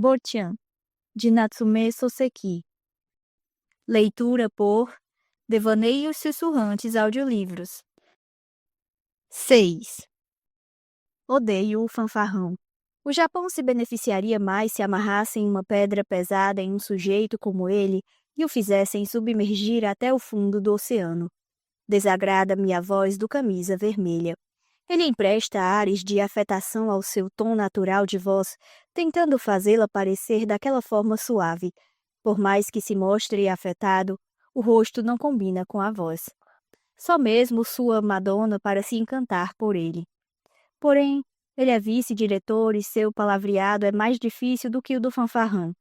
Botian, de Natsume Soseki. Leitura por Devaneios Sussurrantes Audiolivros. 6. Odeio o fanfarrão. O Japão se beneficiaria mais se amarrassem uma pedra pesada em um sujeito como ele e o fizessem submergir até o fundo do oceano. Desagrada-me a voz do camisa vermelha. Ele empresta ares de afetação ao seu tom natural de voz, tentando fazê-la parecer daquela forma suave. Por mais que se mostre afetado, o rosto não combina com a voz. Só mesmo sua Madonna para se encantar por ele. Porém, ele é vice-diretor e seu palavreado é mais difícil do que o do fanfarrão.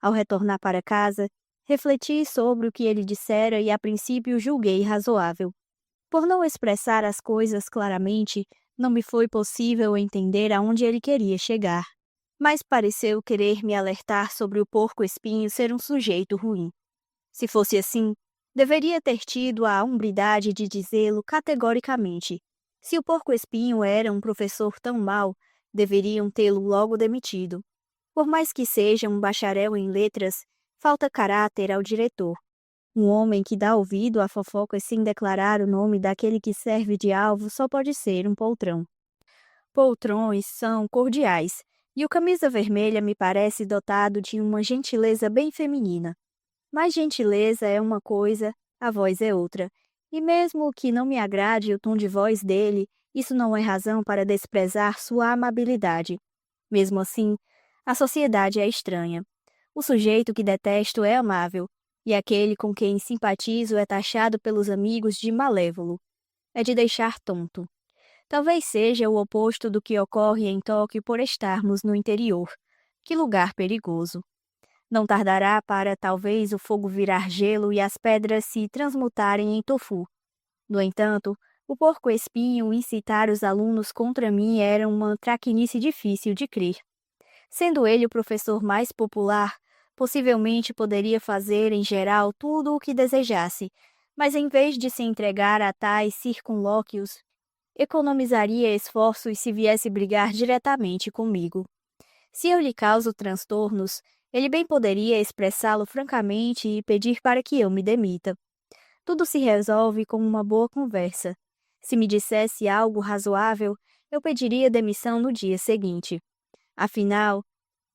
Ao retornar para casa, refleti sobre o que ele dissera e a princípio julguei razoável. Por não expressar as coisas claramente, não me foi possível entender aonde ele queria chegar. Mas pareceu querer me alertar sobre o porco-espinho ser um sujeito ruim. Se fosse assim, deveria ter tido a hombridade de dizê-lo categoricamente. Se o porco-espinho era um professor tão mau, deveriam tê-lo logo demitido. Por mais que seja um bacharel em letras, falta caráter ao diretor. Um homem que dá ouvido a fofocas sem declarar o nome daquele que serve de alvo só pode ser um poltrão. Poltrões são cordiais, e o camisa vermelha me parece dotado de uma gentileza bem feminina. Mas gentileza é uma coisa, a voz é outra. E mesmo que não me agrade o tom de voz dele, isso não é razão para desprezar sua amabilidade. Mesmo assim, a sociedade é estranha. O sujeito que detesto é amável, e aquele com quem simpatizo é taxado pelos amigos de malévolo. É de deixar tonto. Talvez seja o oposto do que ocorre em Tóquio por estarmos no interior. Que lugar perigoso. Não tardará para talvez o fogo virar gelo e as pedras se transmutarem em tofu. No entanto, o porco-espinho incitar os alunos contra mim era uma traquinice difícil de crer. Sendo ele o professor mais popular, possivelmente poderia fazer, em geral, tudo o que desejasse, mas em vez de se entregar a tais circunlóquios, economizaria esforços se viesse brigar diretamente comigo. Se eu lhe causo transtornos, ele bem poderia expressá-lo francamente e pedir para que eu me demita. Tudo se resolve com uma boa conversa. Se me dissesse algo razoável, eu pediria demissão no dia seguinte. Afinal,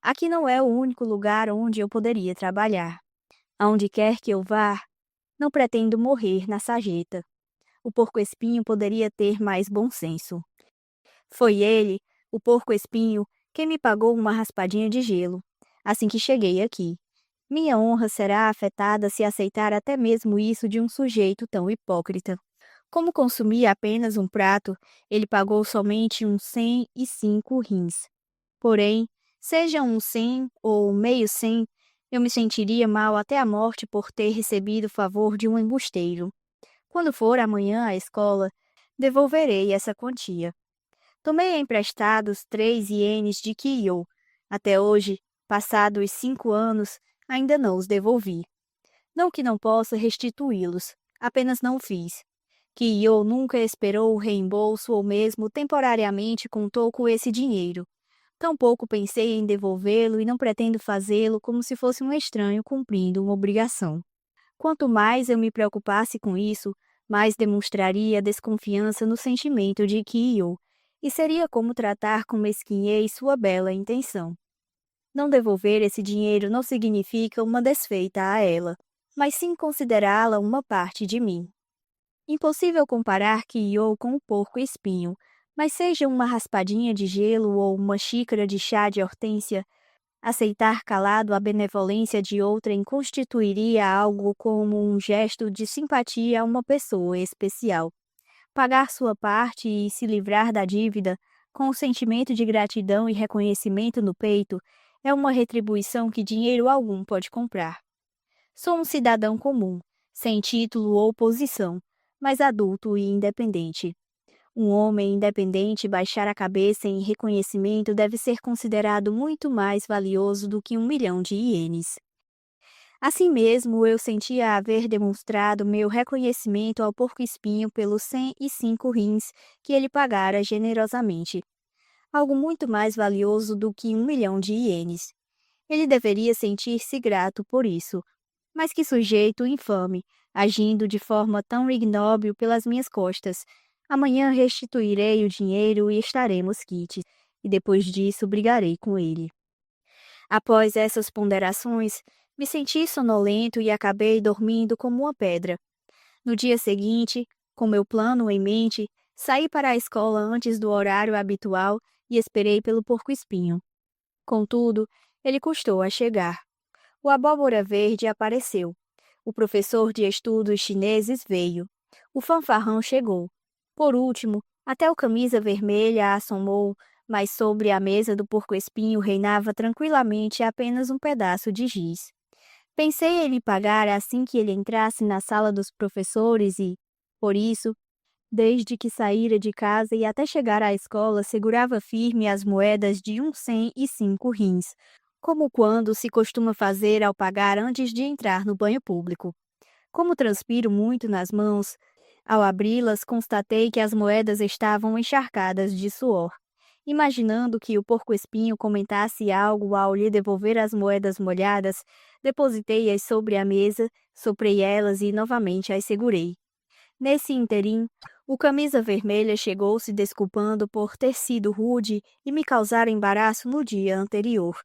aqui não é o único lugar onde eu poderia trabalhar. Aonde quer que eu vá, não pretendo morrer na sarjeta. O porco-espinho poderia ter mais bom senso. Foi ele, o porco-espinho, quem me pagou uma raspadinha de gelo, assim que cheguei aqui. Minha honra será afetada se aceitar até mesmo isso de um sujeito tão hipócrita. Como consumia apenas um prato, ele pagou somente uns 105 rins. Porém, seja um 100 ou meio 100, eu me sentiria mal até a morte por ter recebido o favor de um embusteiro. Quando for amanhã à escola, devolverei essa quantia. Tomei emprestados 3 ienes de Kyo. Até hoje, passados 5 anos, ainda não os devolvi. Não que não possa restituí-los, apenas não o fiz. Kyo nunca esperou o reembolso ou mesmo temporariamente contou com esse dinheiro. Tampouco pensei em devolvê-lo e não pretendo fazê-lo como se fosse um estranho cumprindo uma obrigação. Quanto mais eu me preocupasse com isso, mais demonstraria desconfiança no sentimento de Kyo, e seria como tratar com mesquinhez sua bela intenção. Não devolver esse dinheiro não significa uma desfeita a ela, mas sim considerá-la uma parte de mim. Impossível comparar Kyo com o porco-espinho, mas seja uma raspadinha de gelo ou uma xícara de chá de hortênsia, aceitar calado a benevolência de outrem constituiria algo como um gesto de simpatia a uma pessoa especial. Pagar sua parte e se livrar da dívida, com o sentimento de gratidão e reconhecimento no peito, é uma retribuição que dinheiro algum pode comprar. Sou um cidadão comum, sem título ou posição, mas adulto e independente. Um homem independente baixar a cabeça em reconhecimento deve ser considerado muito mais valioso do que 1 milhão de ienes. Assim mesmo, eu sentia haver demonstrado meu reconhecimento ao porco-espinho pelos 105 rins que ele pagara generosamente. Algo muito mais valioso do que 1 milhão de ienes. Ele deveria sentir-se grato por isso. Mas que sujeito infame, agindo de forma tão ignóbil pelas minhas costas. Amanhã restituirei o dinheiro e estaremos quites, e depois disso brigarei com ele. Após essas ponderações, me senti sonolento e acabei dormindo como uma pedra. No dia seguinte, com meu plano em mente, saí para a escola antes do horário habitual e esperei pelo porco-espinho. Contudo, ele custou a chegar. O abóbora verde apareceu. O professor de estudos chineses veio. O fanfarrão chegou. Por último, até o camisa vermelha assomou, mas sobre a mesa do porco-espinho reinava tranquilamente apenas um pedaço de giz. Pensei em lhe pagar assim que ele entrasse na sala dos professores e, por isso, desde que saíra de casa e até chegar à escola, segurava firme as moedas de 1 e 5 rins, como quando se costuma fazer ao pagar antes de entrar no banho público. Como transpiro muito nas mãos, ao abri-las constatei que as moedas estavam encharcadas de suor. Imaginando que o porco-espinho comentasse algo ao lhe devolver as moedas molhadas, depositei-as sobre a mesa, soprei elas e novamente as segurei. Nesse ínterim, o camisa vermelha chegou se desculpando por ter sido rude e me causar embaraço no dia anterior,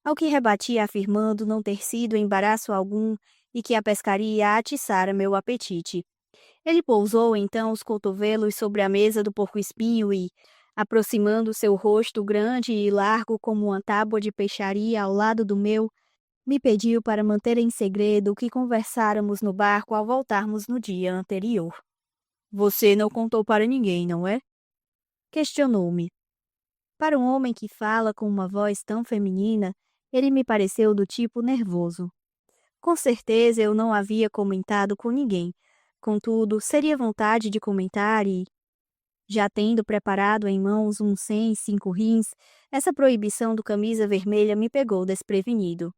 ao que rebati afirmando não ter sido embaraço algum e que a pescaria atiçara meu apetite. Ele pousou então os cotovelos sobre a mesa do porco-espinho e, aproximando seu rosto grande e largo como uma tábua de peixaria ao lado do meu, me pediu para manter em segredo o que conversáramos no barco ao voltarmos no dia anterior. Você não contou para ninguém, não é? Questionou-me. Para um homem que fala com uma voz tão feminina, ele me pareceu do tipo nervoso. Com certeza eu não havia comentado com ninguém. Contudo, seria vontade de comentar e, já tendo preparado em mãos 1 e 5 rins, essa proibição do camisa vermelha me pegou desprevenido.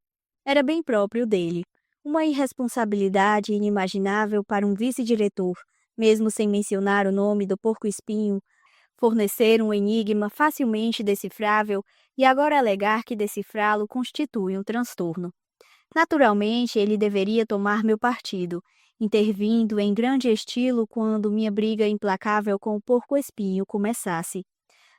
Era bem próprio dele. Uma irresponsabilidade inimaginável para um vice-diretor, mesmo sem mencionar o nome do porco-espinho, fornecer um enigma facilmente decifrável e agora alegar que decifrá-lo constitui um transtorno. Naturalmente, ele deveria tomar meu partido, intervindo em grande estilo quando minha briga implacável com o porco-espinho começasse.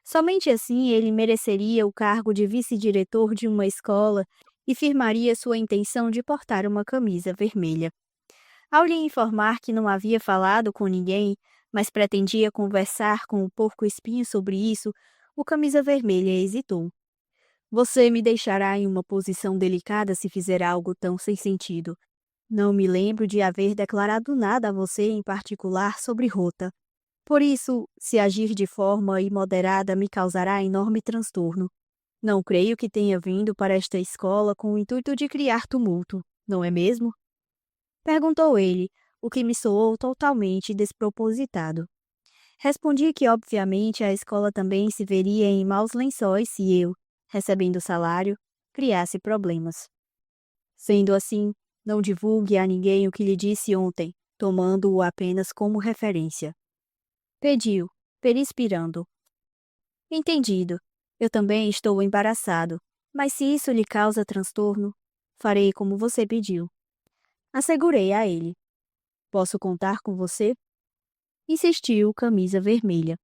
Somente assim ele mereceria o cargo de vice-diretor de uma escola e firmaria sua intenção de portar uma camisa vermelha. Ao lhe informar que não havia falado com ninguém, mas pretendia conversar com o porco-espinho sobre isso, o camisa vermelha hesitou. Você me deixará em uma posição delicada se fizer algo tão sem sentido. Não me lembro de haver declarado nada a você em particular sobre Rota. Por isso, se agir de forma imoderada me causará enorme transtorno. Não creio que tenha vindo para esta escola com o intuito de criar tumulto, não é mesmo? Perguntou ele, o que me soou totalmente despropositado. Respondi que, obviamente, a escola também se veria em maus lençóis se eu, recebendo salário, criasse problemas. Sendo assim, não divulgue a ninguém o que lhe disse ontem, tomando-o apenas como referência. Pediu, perispirando. Entendido. Eu também estou embaraçado, mas se isso lhe causa transtorno, farei como você pediu. Assegurei a ele. Posso contar com você? Insistiu o camisa vermelha.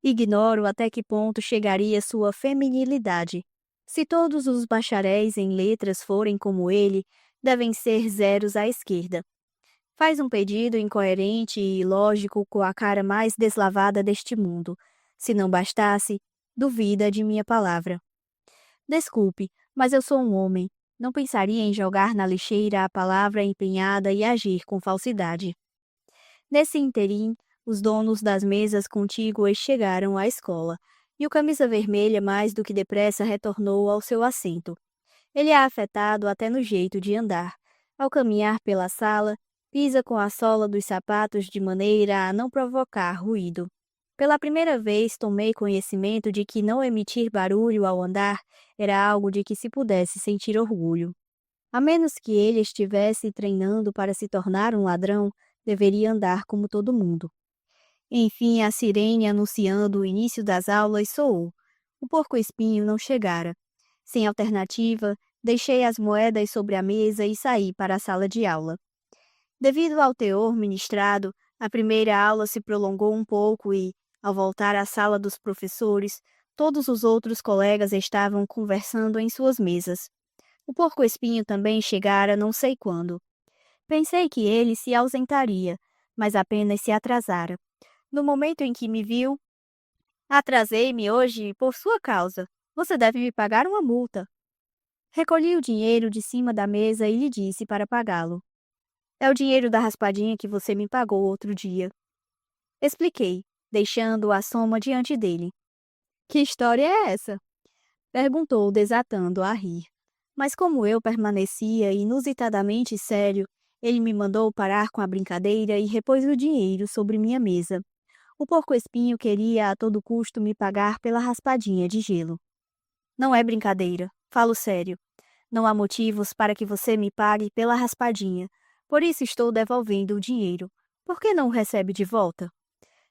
Ignoro até que ponto chegaria sua feminilidade. Se todos os bacharéis em letras forem como ele, devem ser zeros à esquerda. Faz um pedido incoerente e ilógico com a cara mais deslavada deste mundo. Se não bastasse, duvida de minha palavra. Desculpe, mas eu sou um homem. Não pensaria em jogar na lixeira a palavra empenhada e agir com falsidade. Nesse interim, os donos das mesas contíguas chegaram à escola, e o camisa vermelha mais do que depressa retornou ao seu assento. Ele é afetado até no jeito de andar. Ao caminhar pela sala, pisa com a sola dos sapatos de maneira a não provocar ruído. Pela primeira vez tomei conhecimento de que não emitir barulho ao andar era algo de que se pudesse sentir orgulho. A menos que ele estivesse treinando para se tornar um ladrão, deveria andar como todo mundo. Enfim, a sirene anunciando o início das aulas soou. O porco-espinho não chegara. Sem alternativa, Deixei as moedas sobre a mesa e saí para a sala de aula. Devido ao teor ministrado, a primeira aula se prolongou um pouco e, ao voltar à sala dos professores, todos os outros colegas estavam conversando em suas mesas. O porco-espinho também chegara não sei quando. Pensei que ele se ausentaria, mas apenas se atrasara. No momento em que me viu, atrasei-me hoje por sua causa. Você deve me pagar uma multa. Recolhi o dinheiro de cima da mesa e lhe disse para pagá-lo. É o dinheiro da raspadinha que você me pagou outro dia. Expliquei, deixando a soma diante dele. Que história é essa? Perguntou, desatando a rir. Mas como eu permanecia inusitadamente sério, ele me mandou parar com a brincadeira e repôs o dinheiro sobre minha mesa. O porco-espinho queria a todo custo me pagar pela raspadinha de gelo. Não é brincadeira, falo sério. Não há motivos para que você me pague pela raspadinha, por isso estou devolvendo o dinheiro. Por que não o recebe de volta?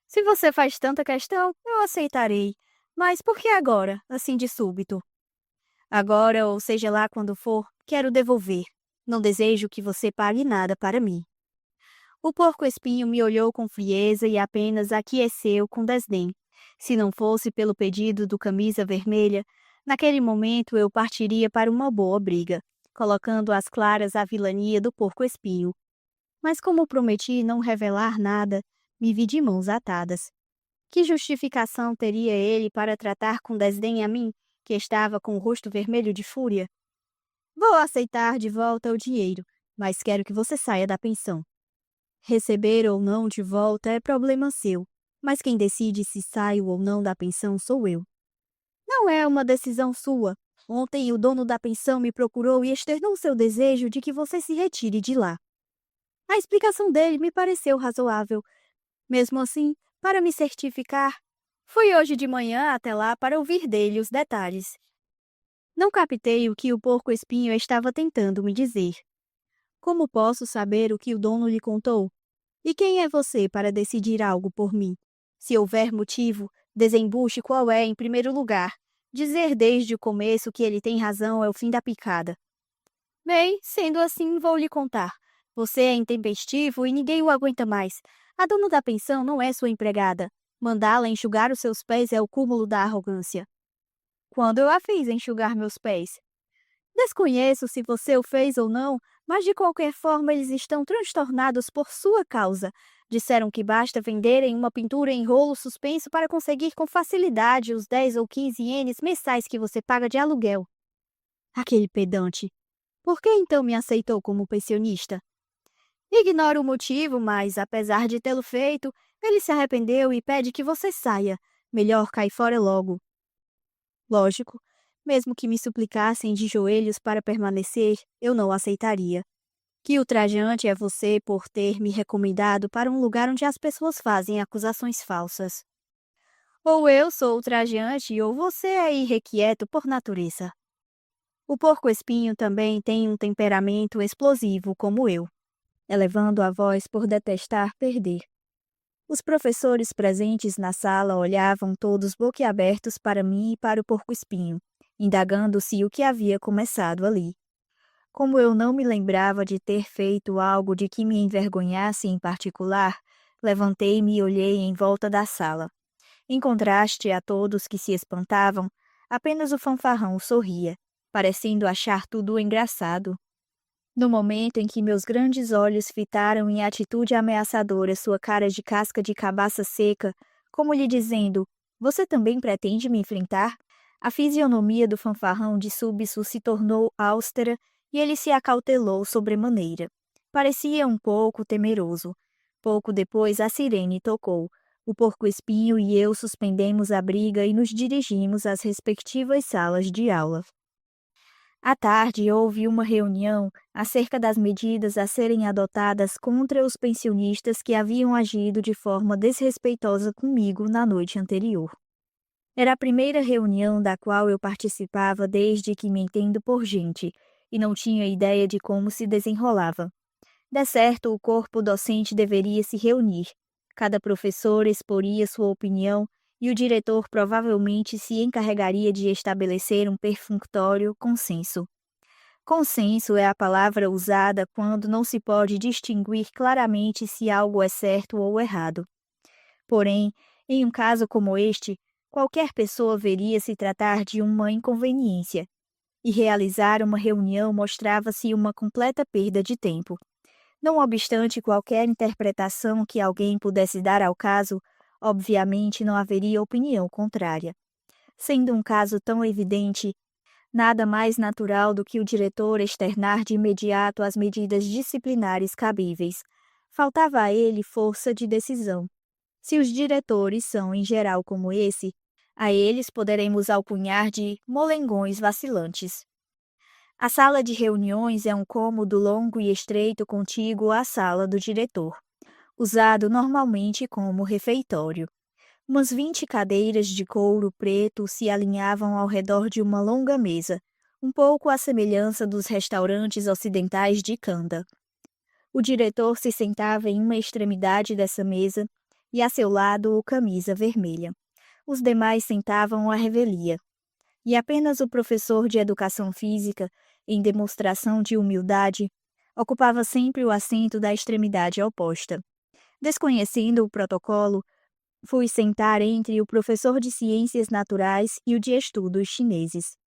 Se você faz tanta questão, eu aceitarei. Mas por que agora, assim de súbito? Agora, ou seja lá quando for, quero devolver. Não desejo que você pague nada para mim. O porco-espinho me olhou com frieza e apenas aqueceu com desdém. Se não fosse pelo pedido do camisa vermelha, naquele momento eu partiria para uma boa briga, colocando às claras a vilania do porco-espinho. Mas como prometi não revelar nada, me vi de mãos atadas. Que justificação teria ele para tratar com desdém a mim, que estava com o rosto vermelho de fúria? Vou aceitar de volta o dinheiro, mas quero que você saia da pensão. Receber ou não de volta é problema seu, mas quem decide se saio ou não da pensão sou eu. Não é uma decisão sua. Ontem o dono da pensão me procurou e externou seu desejo de que você se retire de lá. A explicação dele me pareceu razoável. Mesmo assim, para me certificar, fui hoje de manhã até lá para ouvir dele os detalhes. Não captei o que o porco-espinho estava tentando me dizer. Como posso saber o que o dono lhe contou? E quem é você para decidir algo por mim? Se houver motivo, desembuche qual é em primeiro lugar. Dizer desde o começo que ele tem razão é o fim da picada. Bem, sendo assim, vou lhe contar. Você é intempestivo e ninguém o aguenta mais. A dona da pensão não é sua empregada. Mandá-la enxugar os seus pés é o cúmulo da arrogância. Quando eu a fiz enxugar meus pés? Desconheço se você o fez ou não, mas de qualquer forma eles estão transtornados por sua causa. Disseram que basta venderem uma pintura em rolo suspenso para conseguir com facilidade os 10 ou 15 ienes mensais que você paga de aluguel. Aquele pedante. Por que então me aceitou como pensionista? Ignoro o motivo, mas, apesar de tê-lo feito, ele se arrependeu e pede que você saia. Melhor cair fora logo. Lógico, mesmo que me suplicassem de joelhos para permanecer, eu não aceitaria. Que ultrajante é você por ter me recomendado para um lugar onde as pessoas fazem acusações falsas. Ou eu sou ultrajante ou você é irrequieto por natureza. O porco-espinho também tem um temperamento explosivo como eu, elevando a voz por detestar perder. Os professores presentes na sala olhavam todos boquiabertos para mim e para o porco-espinho, indagando se o que havia começado ali. Como eu não me lembrava de ter feito algo de que me envergonhasse em particular, levantei-me e olhei em volta da sala. Em contraste a todos que se espantavam, apenas o fanfarrão sorria, parecendo achar tudo engraçado. No momento em que meus grandes olhos fitaram em atitude ameaçadora sua cara de casca de cabaça seca, como lhe dizendo, você também pretende me enfrentar? A fisionomia do fanfarrão de súbito se tornou austera e ele se acautelou sobremaneira. Parecia um pouco temeroso. Pouco depois a sirene tocou. O porco-espinho e eu suspendemos a briga e nos dirigimos às respectivas salas de aula. À tarde, houve uma reunião acerca das medidas a serem adotadas contra os pensionistas que haviam agido de forma desrespeitosa comigo na noite anterior. Era a primeira reunião da qual eu participava desde que me entendo por gente, e não tinha ideia de como se desenrolava. Decerto, o corpo docente deveria se reunir. Cada professor exporia sua opinião e o diretor provavelmente se encarregaria de estabelecer um perfunctório consenso. Consenso é a palavra usada quando não se pode distinguir claramente se algo é certo ou errado. Porém, em um caso como este, qualquer pessoa veria se tratar de uma inconveniência, e realizar uma reunião mostrava-se uma completa perda de tempo. Não obstante qualquer interpretação que alguém pudesse dar ao caso, obviamente não haveria opinião contrária. Sendo um caso tão evidente, nada mais natural do que o diretor externar de imediato as medidas disciplinares cabíveis. Faltava a ele força de decisão. Se os diretores são, em geral, como esse, a eles poderemos alcunhar de molengões vacilantes. A sala de reuniões é um cômodo longo e estreito contíguo à sala do diretor, usado normalmente como refeitório. Umas 20 cadeiras de couro preto se alinhavam ao redor de uma longa mesa, um pouco à semelhança dos restaurantes ocidentais de Kanda. O diretor se sentava em uma extremidade dessa mesa e a seu lado o camisa vermelha. Os demais sentavam à revelia. E apenas o professor de educação física, em demonstração de humildade, ocupava sempre o assento da extremidade oposta. Desconhecendo o protocolo, fui sentar entre o professor de ciências naturais e o de estudos chineses.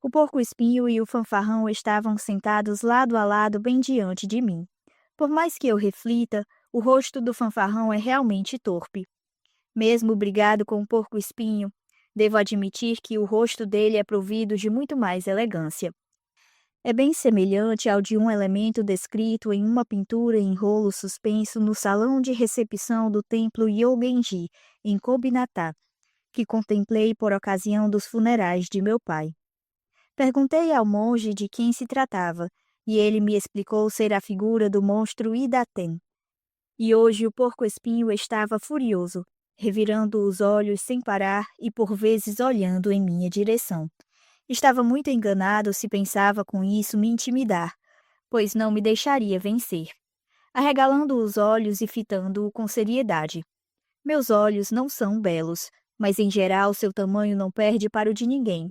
O porco-espinho e o fanfarrão estavam sentados lado a lado bem diante de mim. Por mais que eu reflita, o rosto do fanfarrão é realmente torpe. Mesmo brigado com o porco-espinho, devo admitir que o rosto dele é provido de muito mais elegância. É bem semelhante ao de um elemento descrito em uma pintura em rolo suspenso no salão de recepção do templo Yogenji, em Kobinatá, que contemplei por ocasião dos funerais de meu pai. Perguntei ao monge de quem se tratava, e ele me explicou ser a figura do monstro Idaten. E hoje o porco-espinho estava furioso, revirando os olhos sem parar e por vezes olhando em minha direção. Estava muito enganado se pensava com isso me intimidar, pois não me deixaria vencer. Arregalando os olhos e fitando-o com seriedade. Meus olhos não são belos, mas em geral seu tamanho não perde para o de ninguém.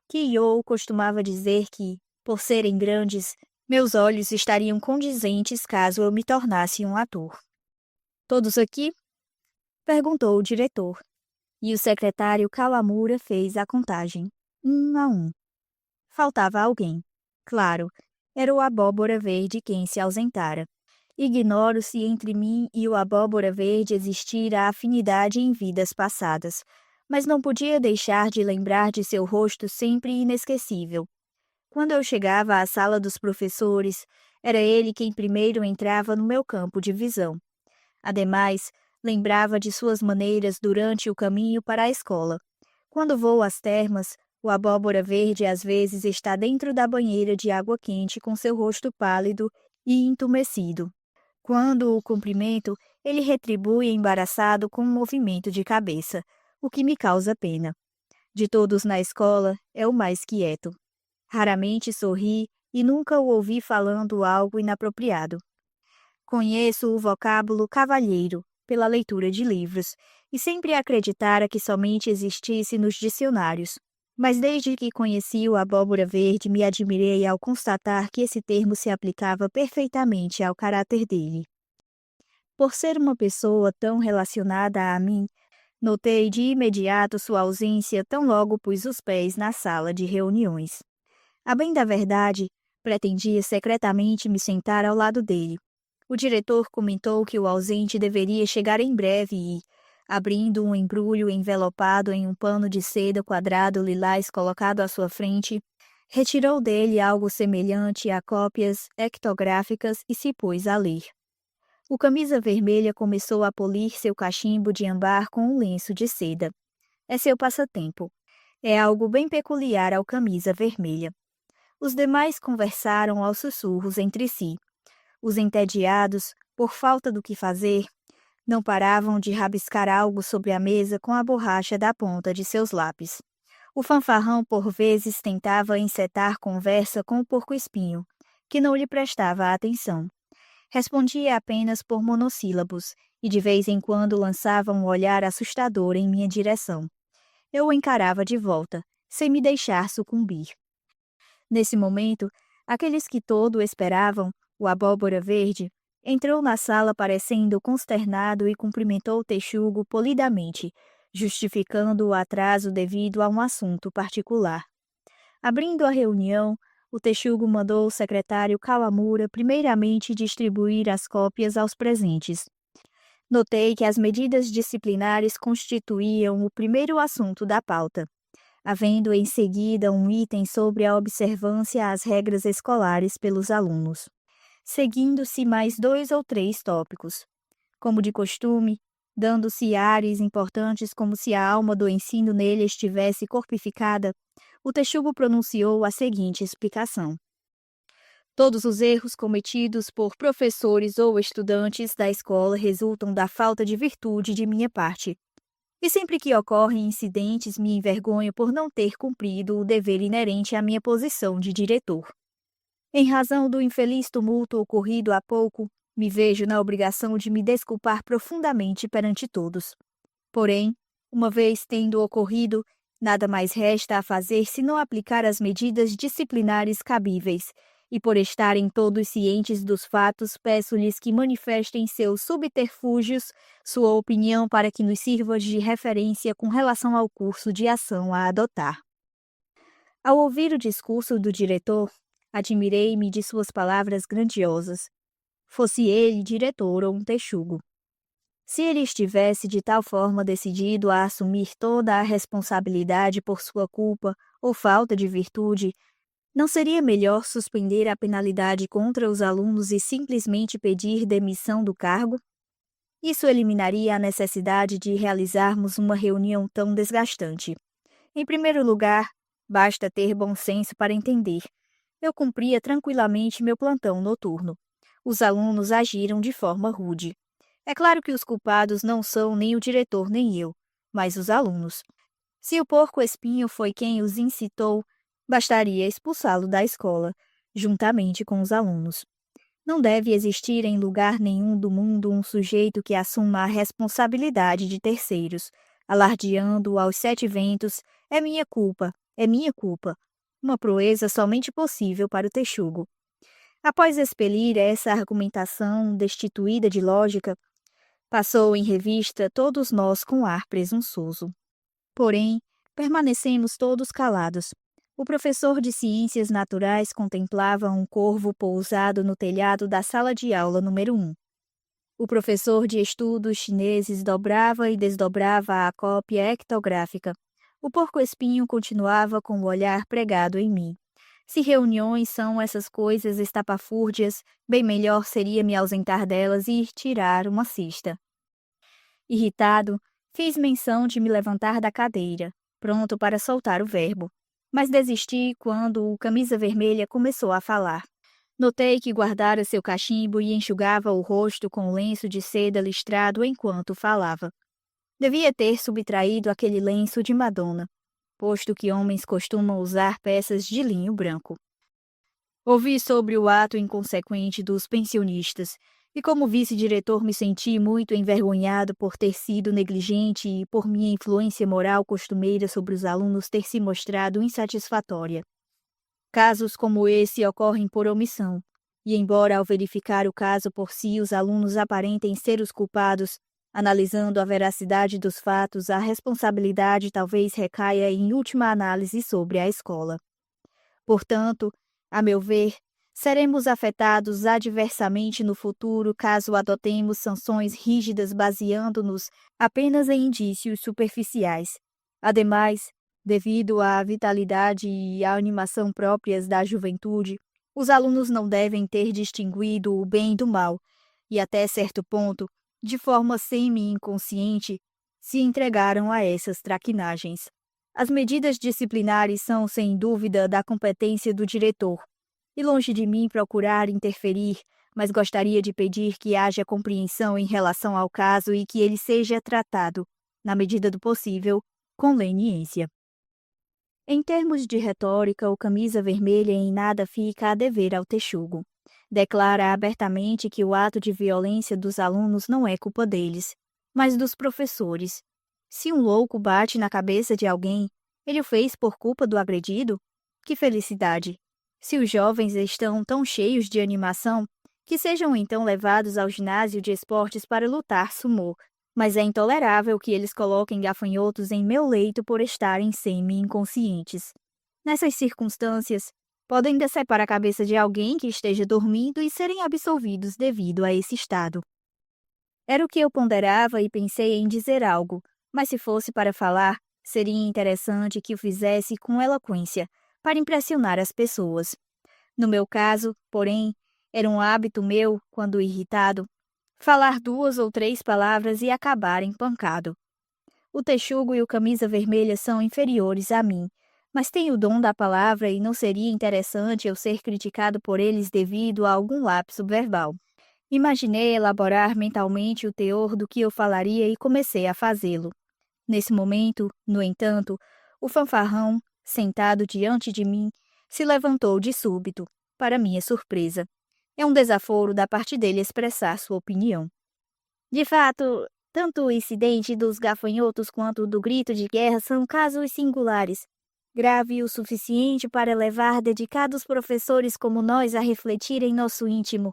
Kiyou costumava dizer que, por serem grandes, meus olhos estariam condizentes caso eu me tornasse um ator. Todos aqui? Perguntou o diretor. E o secretário Kawamura fez a contagem, 1 a 1. Faltava alguém. Claro, era o abóbora verde quem se ausentara. Ignoro se entre mim e o abóbora verde existira afinidade em vidas passadas, mas não podia deixar de lembrar de seu rosto sempre inesquecível. Quando eu chegava à sala dos professores, era ele quem primeiro entrava no meu campo de visão. Ademais, lembrava de suas maneiras durante o caminho para a escola. Quando vou às termas, o abóbora verde às vezes está dentro da banheira de água quente com seu rosto pálido e entumecido. Quando o cumprimento, ele retribui embaraçado com um movimento de cabeça, o que me causa pena. De todos na escola, é o mais quieto. Raramente sorri e nunca o ouvi falando algo inapropriado. Conheço o vocábulo cavalheiro, pela leitura de livros, e sempre acreditara que somente existisse nos dicionários. Mas desde que conheci o abóbora verde, me admirei ao constatar que esse termo se aplicava perfeitamente ao caráter dele. Por ser uma pessoa tão relacionada a mim, notei de imediato sua ausência tão logo pus os pés na sala de reuniões. A bem da verdade, pretendia secretamente me sentar ao lado dele. O diretor comentou que o ausente deveria chegar em breve e, abrindo um embrulho envelopado em um pano de seda quadrado lilás colocado à sua frente, retirou dele algo semelhante a cópias ectográficas e se pôs a ler. O camisa vermelha começou a polir seu cachimbo de ambar com um lenço de seda. É seu passatempo. É algo bem peculiar ao camisa vermelha. Os demais conversaram aos sussurros entre si. Os entediados, por falta do que fazer, não paravam de rabiscar algo sobre a mesa com a borracha da ponta de seus lápis. O fanfarrão por vezes tentava encetar conversa com o porco-espinho, que não lhe prestava atenção. Respondia apenas por monossílabos e de vez em quando lançava um olhar assustador em minha direção. Eu o encarava de volta, sem me deixar sucumbir. Nesse momento, Aqueles que todo esperavam, o abóbora verde, entrou na sala parecendo consternado e cumprimentou o Texugo polidamente, justificando o atraso devido a um assunto particular. Abrindo a reunião, o Texugo mandou o secretário Kawamura primeiramente distribuir as cópias aos presentes. Notei que as medidas disciplinares constituíam o primeiro assunto da pauta, havendo em seguida um item sobre a observância às regras escolares pelos alunos, seguindo-se mais 2 ou 3 tópicos. Como de costume, dando-se ares importantes como se a alma do ensino nele estivesse corpificada, o Texugo pronunciou a seguinte explicação. Todos os erros cometidos por professores ou estudantes da escola resultam da falta de virtude de minha parte. E sempre que ocorrem incidentes, me envergonho por não ter cumprido o dever inerente à minha posição de diretor. Em razão do infeliz tumulto ocorrido há pouco, me vejo na obrigação de me desculpar profundamente perante todos. Porém, uma vez tendo ocorrido, nada mais resta a fazer senão aplicar as medidas disciplinares cabíveis, e por estarem todos cientes dos fatos, peço-lhes que manifestem seus subterfúgios, sua opinião para que nos sirva de referência com relação ao curso de ação a adotar. Ao ouvir o discurso do diretor, admirei-me de suas palavras grandiosas. Fosse ele diretor ou um texugo. Se ele estivesse de tal forma decidido a assumir toda a responsabilidade por sua culpa ou falta de virtude, não seria melhor suspender a penalidade contra os alunos e simplesmente pedir demissão do cargo? Isso eliminaria a necessidade de realizarmos uma reunião tão desgastante. Em primeiro lugar, basta ter bom senso para entender. Eu cumpria tranquilamente meu plantão noturno. Os alunos agiram de forma rude. É claro que os culpados não são nem o diretor nem eu, mas os alunos. Se o porco-espinho foi quem os incitou, bastaria expulsá-lo da escola, juntamente com os alunos. Não deve existir em lugar nenhum do mundo um sujeito que assuma a responsabilidade de terceiros, alardeando aos 7 ventos, é minha culpa, é minha culpa. Uma proeza somente possível para o texugo. Após expelir essa argumentação destituída de lógica, passou em revista todos nós com ar presunçoso. Porém, permanecemos todos calados. O professor de ciências naturais contemplava um corvo pousado no telhado da sala de aula número 1. O professor de estudos chineses dobrava e desdobrava a cópia ectográfica. O porco-espinho continuava com o olhar pregado em mim. Se reuniões são essas coisas estapafúrdias, bem melhor seria me ausentar delas e ir tirar uma siesta. Irritado, fiz menção de me levantar da cadeira, pronto para soltar o verbo. Mas desisti quando o camisa vermelha começou a falar. Notei que guardara seu cachimbo e enxugava o rosto com um lenço de seda listrado enquanto falava. Devia ter subtraído aquele lenço de Madonna, posto que homens costumam usar peças de linho branco. Ouvi sobre o ato inconsequente dos pensionistas, e como vice-diretor me senti muito envergonhado por ter sido negligente e por minha influência moral costumeira sobre os alunos ter se mostrado insatisfatória. Casos como esse ocorrem por omissão, e embora ao verificar o caso por si os alunos aparentem ser os culpados, analisando a veracidade dos fatos, a responsabilidade talvez recaia em última análise sobre a escola. Portanto, a meu ver, seremos afetados adversamente no futuro caso adotemos sanções rígidas baseando-nos apenas em indícios superficiais. Ademais, devido à vitalidade e à animação próprias da juventude, os alunos não devem ter distinguido o bem do mal e, até certo ponto, de forma semi-inconsciente, se entregaram a essas traquinagens. As medidas disciplinares são, sem dúvida, da competência do diretor, e longe de mim procurar interferir, mas gostaria de pedir que haja compreensão em relação ao caso e que ele seja tratado, na medida do possível, com leniência. Em termos de retórica, o camisa vermelha em nada fica a dever ao texugo. Declara abertamente que o ato de violência dos alunos não é culpa deles, mas dos professores. Se um louco bate na cabeça de alguém, ele o fez por culpa do agredido? Que felicidade! Se os jovens estão tão cheios de animação, que sejam então levados ao ginásio de esportes para lutar sumô. Mas é intolerável que eles coloquem gafanhotos em meu leito por estarem semi-inconscientes. Nessas circunstâncias, podem decepar a cabeça de alguém que esteja dormindo e serem absolvidos devido a esse estado. Era o que eu ponderava e pensei em dizer algo, mas se fosse para falar, seria interessante que o fizesse com eloquência, para impressionar as pessoas. No meu caso, porém, era um hábito meu, quando irritado, falar 2 ou 3 palavras e acabar empancado. O texugo e o camisa vermelha são inferiores a mim, mas tenho o dom da palavra e não seria interessante eu ser criticado por eles devido a algum lapso verbal. Imaginei elaborar mentalmente o teor do que eu falaria e comecei a fazê-lo. Nesse momento, no entanto, o fanfarrão, sentado diante de mim, se levantou de súbito, para minha surpresa. É um desaforo da parte dele expressar sua opinião. De fato, tanto o incidente dos gafanhotos quanto o do grito de guerra são casos singulares, grave o suficiente para levar dedicados professores como nós a refletir em nosso íntimo,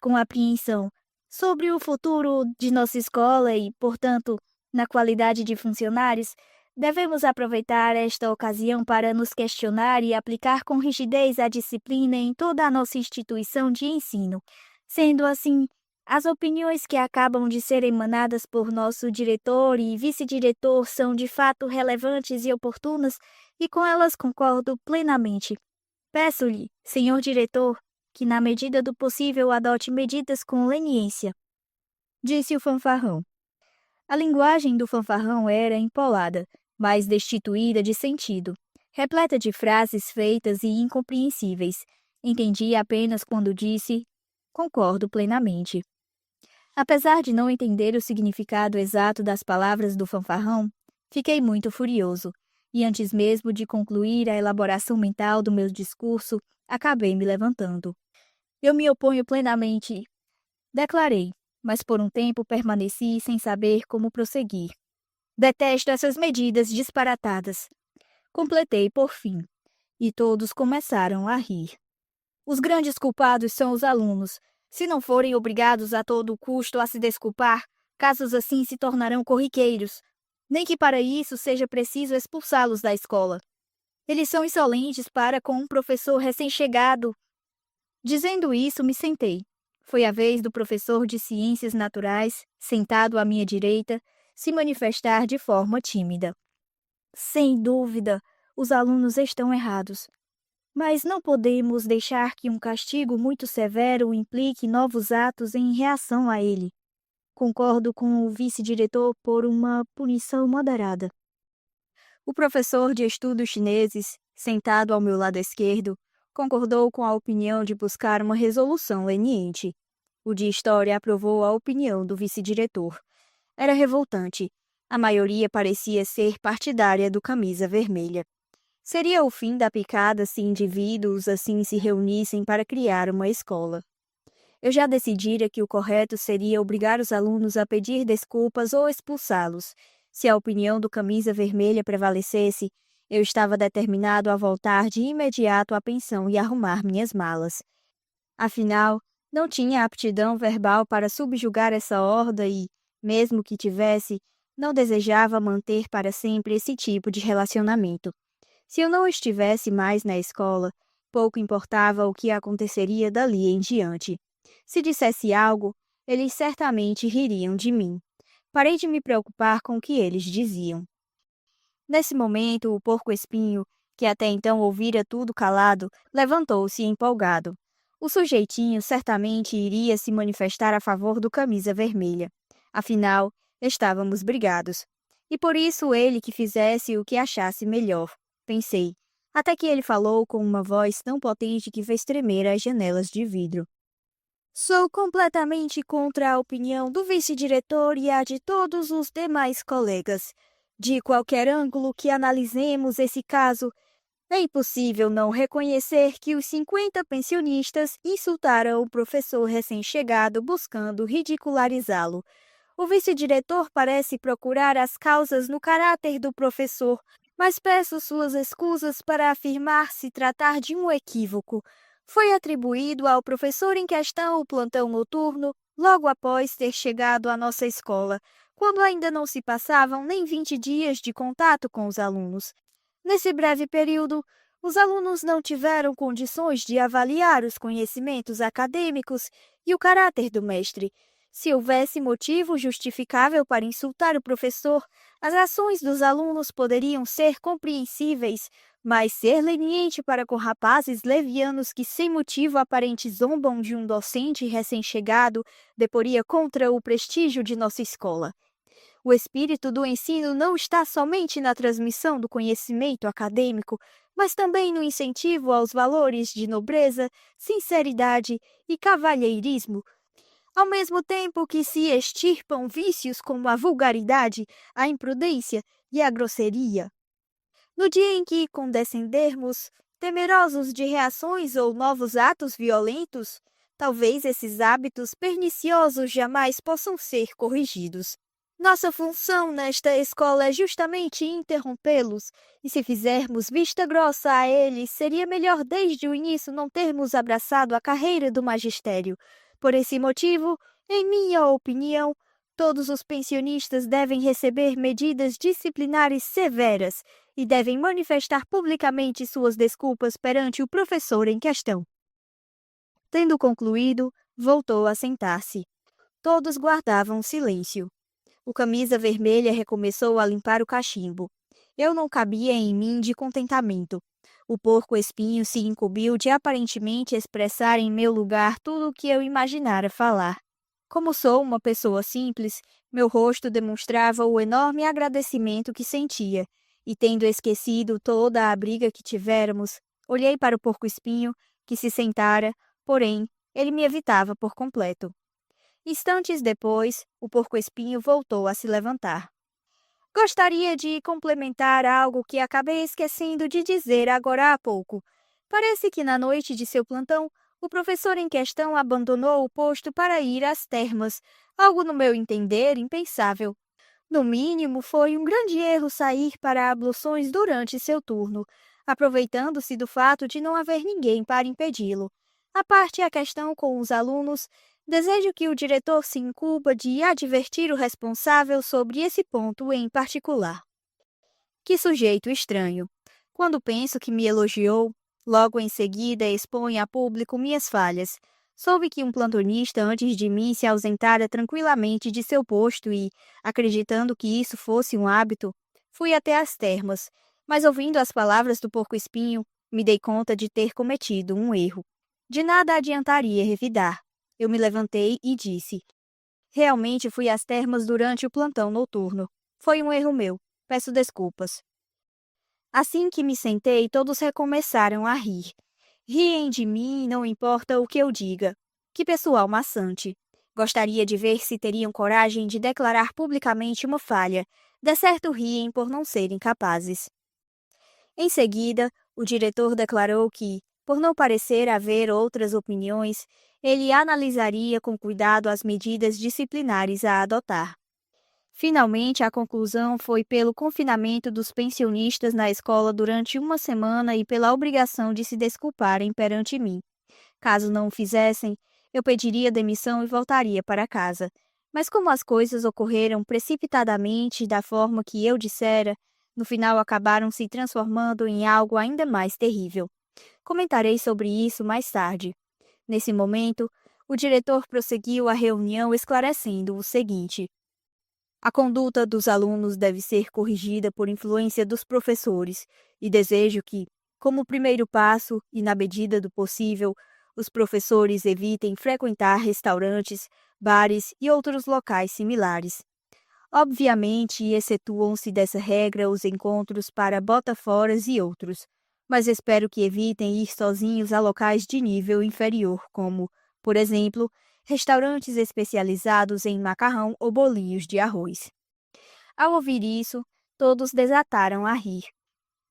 com apreensão, sobre o futuro de nossa escola e, portanto, na qualidade de funcionários, devemos aproveitar esta ocasião para nos questionar e aplicar com rigidez a disciplina em toda a nossa instituição de ensino. Sendo assim, as opiniões que acabam de ser emanadas por nosso diretor e vice-diretor são de fato relevantes e oportunas, e com elas concordo plenamente. Peço-lhe, senhor diretor, que na medida do possível adote medidas com leniência, disse o fanfarrão. A linguagem do fanfarrão era empolada, mas destituída de sentido, repleta de frases feitas e incompreensíveis. Entendi apenas quando disse: concordo plenamente. Apesar de não entender o significado exato das palavras do fanfarrão, fiquei muito furioso, e antes mesmo de concluir a elaboração mental do meu discurso, acabei me levantando. Eu me oponho plenamente, declarei, mas por um tempo permaneci sem saber como prosseguir. Detesto essas medidas disparatadas. Completei por fim, e todos começaram a rir. Os grandes culpados são os alunos. Se não forem obrigados a todo custo a se desculpar, casos assim se tornarão corriqueiros. Nem que para isso seja preciso expulsá-los da escola. Eles são insolentes para com um professor recém-chegado. Dizendo isso, me sentei. Foi a vez do professor de Ciências Naturais, sentado à minha direita, se manifestar de forma tímida. Sem dúvida, os alunos estão errados. Mas não podemos deixar que um castigo muito severo implique novos atos em reação a ele. Concordo com o vice-diretor por uma punição moderada. O professor de estudos chineses, sentado ao meu lado esquerdo, concordou com a opinião de buscar uma resolução leniente. O de História aprovou a opinião do vice-diretor. Era revoltante. A maioria parecia ser partidária do camisa vermelha. Seria o fim da picada se indivíduos assim se reunissem para criar uma escola. Eu já decidira que o correto seria obrigar os alunos a pedir desculpas ou expulsá-los. Se a opinião do camisa vermelha prevalecesse, eu estava determinado a voltar de imediato à pensão e arrumar minhas malas. Afinal, não tinha aptidão verbal para subjugar essa horda e, mesmo que tivesse, não desejava manter para sempre esse tipo de relacionamento. Se eu não estivesse mais na escola, pouco importava o que aconteceria dali em diante. Se dissesse algo, eles certamente ririam de mim. Parei de me preocupar com o que eles diziam. Nesse momento, o porco-espinho, que até então ouvira tudo calado, levantou-se empolgado. O sujeitinho certamente iria se manifestar a favor do camisa vermelha. Afinal, estávamos brigados. E por isso ele que fizesse o que achasse melhor, pensei, até que ele falou com uma voz tão potente que fez tremer as janelas de vidro. Sou completamente contra a opinião do vice-diretor e a de todos os demais colegas. De qualquer ângulo que analisemos esse caso, é impossível não reconhecer que os 50 pensionistas insultaram o professor recém-chegado buscando ridicularizá-lo. O vice-diretor parece procurar as causas no caráter do professor, mas peço suas escusas para afirmar se tratar de um equívoco. Foi atribuído ao professor em questão o plantão noturno logo após ter chegado à nossa escola, quando ainda não se passavam nem 20 dias de contato com os alunos. Nesse breve período, os alunos não tiveram condições de avaliar os conhecimentos acadêmicos e o caráter do mestre. Se houvesse motivo justificável para insultar o professor, as ações dos alunos poderiam ser compreensíveis, mas ser leniente para com rapazes levianos que sem motivo aparente zombam de um docente recém-chegado deporia contra o prestígio de nossa escola. O espírito do ensino não está somente na transmissão do conhecimento acadêmico, mas também no incentivo aos valores de nobreza, sinceridade e cavalheirismo, ao mesmo tempo que se extirpam vícios como a vulgaridade, a imprudência e a grosseria. No dia em que condescendermos, temerosos de reações ou novos atos violentos, talvez esses hábitos perniciosos jamais possam ser corrigidos. Nossa função nesta escola é justamente interrompê-los, e se fizermos vista grossa a eles, seria melhor desde o início não termos abraçado a carreira do magistério. Por esse motivo, em minha opinião, todos os pensionistas devem receber medidas disciplinares severas e devem manifestar publicamente suas desculpas perante o professor em questão. Tendo concluído, voltou a sentar-se. Todos guardavam silêncio. O camisa vermelha recomeçou a limpar o cachimbo. Eu não cabia em mim de contentamento. O porco-espinho se incumbiu de aparentemente expressar em meu lugar tudo o que eu imaginara falar. Como sou uma pessoa simples, meu rosto demonstrava o enorme agradecimento que sentia, e tendo esquecido toda a briga que tivéramos, olhei para o porco-espinho, que se sentara, porém, ele me evitava por completo. Instantes depois, o porco-espinho voltou a se levantar. Gostaria de complementar algo que acabei esquecendo de dizer agora há pouco. Parece que na noite de seu plantão, o professor em questão abandonou o posto para ir às termas, algo no meu entender impensável. No mínimo, foi um grande erro sair para abluções durante seu turno, aproveitando-se do fato de não haver ninguém para impedi-lo. À parte a questão com os alunos, desejo que o diretor se incumba de advertir o responsável sobre esse ponto em particular. Que sujeito estranho! Quando penso que me elogiou, logo em seguida expõe a público minhas falhas. Soube que um plantonista antes de mim se ausentara tranquilamente de seu posto e, acreditando que isso fosse um hábito, fui até as termas, mas ouvindo as palavras do porco-espinho, me dei conta de ter cometido um erro. De nada adiantaria revidar. Eu me levantei e disse: realmente fui às termas durante o plantão noturno. Foi um erro meu. Peço desculpas. Assim que me sentei, todos recomeçaram a rir. Riem de mim, não importa o que eu diga. Que pessoal maçante. Gostaria de ver se teriam coragem de declarar publicamente uma falha. De certo riem por não serem capazes. Em seguida, o diretor declarou que, por não parecer haver outras opiniões, ele analisaria com cuidado as medidas disciplinares a adotar. Finalmente, a conclusão foi pelo confinamento dos pensionistas na escola durante uma semana e pela obrigação de se desculparem perante mim. Caso não o fizessem, eu pediria demissão e voltaria para casa. Mas como as coisas ocorreram precipitadamente da forma que eu dissera, no final acabaram se transformando em algo ainda mais terrível. Comentarei sobre isso mais tarde. Nesse momento, o diretor prosseguiu a reunião esclarecendo o seguinte: a conduta dos alunos deve ser corrigida por influência dos professores, e desejo que, como primeiro passo e na medida do possível, os professores evitem frequentar restaurantes, bares e outros locais similares. Obviamente, excetuam-se dessa regra os encontros para botaforas e outros, mas espero que evitem ir sozinhos a locais de nível inferior, como, por exemplo, restaurantes especializados em macarrão ou bolinhos de arroz. Ao ouvir isso, todos desataram a rir.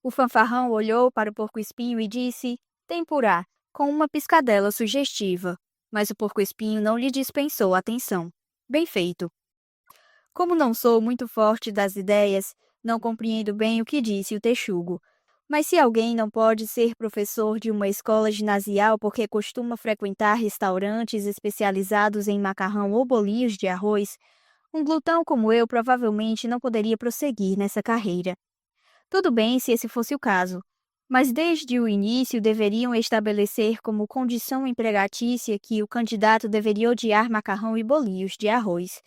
O fanfarrão olhou para o porco-espinho e disse: tempurá, com uma piscadela sugestiva, mas o porco-espinho não lhe dispensou atenção. Bem feito. Como não sou muito forte das ideias, Não compreendo bem o que disse o texugo. Mas se alguém não pode ser professor de uma escola ginasial porque costuma frequentar restaurantes especializados em macarrão ou bolinhos de arroz, um glutão como eu provavelmente não poderia prosseguir nessa carreira. Tudo bem se esse fosse o caso, mas desde o início deveriam estabelecer como condição empregatícia que o candidato deveria odiar macarrão e bolinhos de arroz.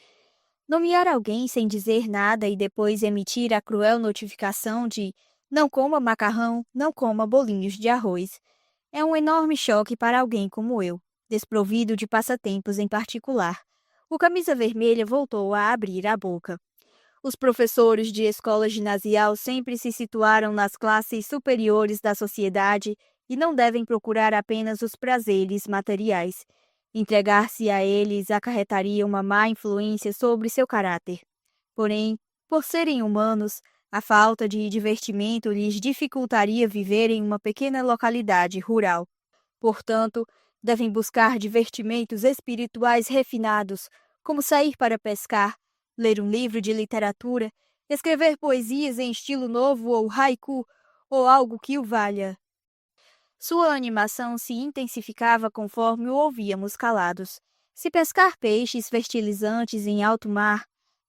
Nomear alguém sem dizer nada e depois emitir a cruel notificação de não coma macarrão, não coma bolinhos de arroz é um enorme choque para alguém como eu, desprovido de passatempos em particular. O camisa vermelha voltou a abrir a boca. Os professores de escola ginasial sempre se situaram nas classes superiores da sociedade e não devem procurar apenas os prazeres materiais. Entregar-se a eles acarretaria uma má influência sobre seu caráter. Porém, por serem humanos, a falta de divertimento lhes dificultaria viver em uma pequena localidade rural. Portanto, devem buscar divertimentos espirituais refinados, como sair para pescar, ler um livro de literatura, escrever poesias em estilo novo ou haiku, ou algo que o valha. Sua animação se intensificava conforme o ouvíamos calados. Se pescar peixes fertilizantes em alto mar,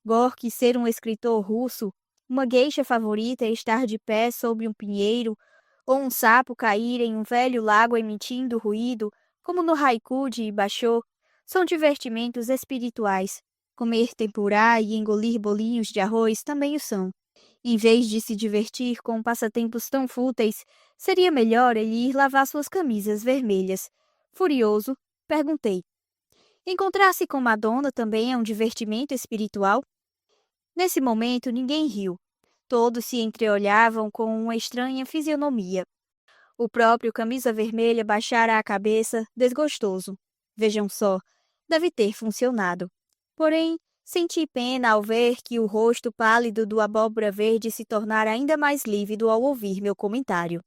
Gorky ser um escritor russo, uma geisha favorita estar de pé sob um pinheiro, ou um sapo cair em um velho lago emitindo ruído, como no haiku de Basho, são divertimentos espirituais. Comer tempurá e engolir bolinhos de arroz também o são. Em vez de se divertir com passatempos tão fúteis, seria melhor ele ir lavar suas camisas vermelhas. Furioso, perguntei: encontrar-se com Madonna também é um divertimento espiritual? Nesse momento, ninguém riu. Todos se entreolhavam com uma estranha fisionomia. O próprio camisa vermelha baixara a cabeça, desgostoso. Vejam só, deve ter funcionado. Porém, senti pena ao ver que o rosto pálido do abóbora verde se tornara ainda mais lívido ao ouvir meu comentário.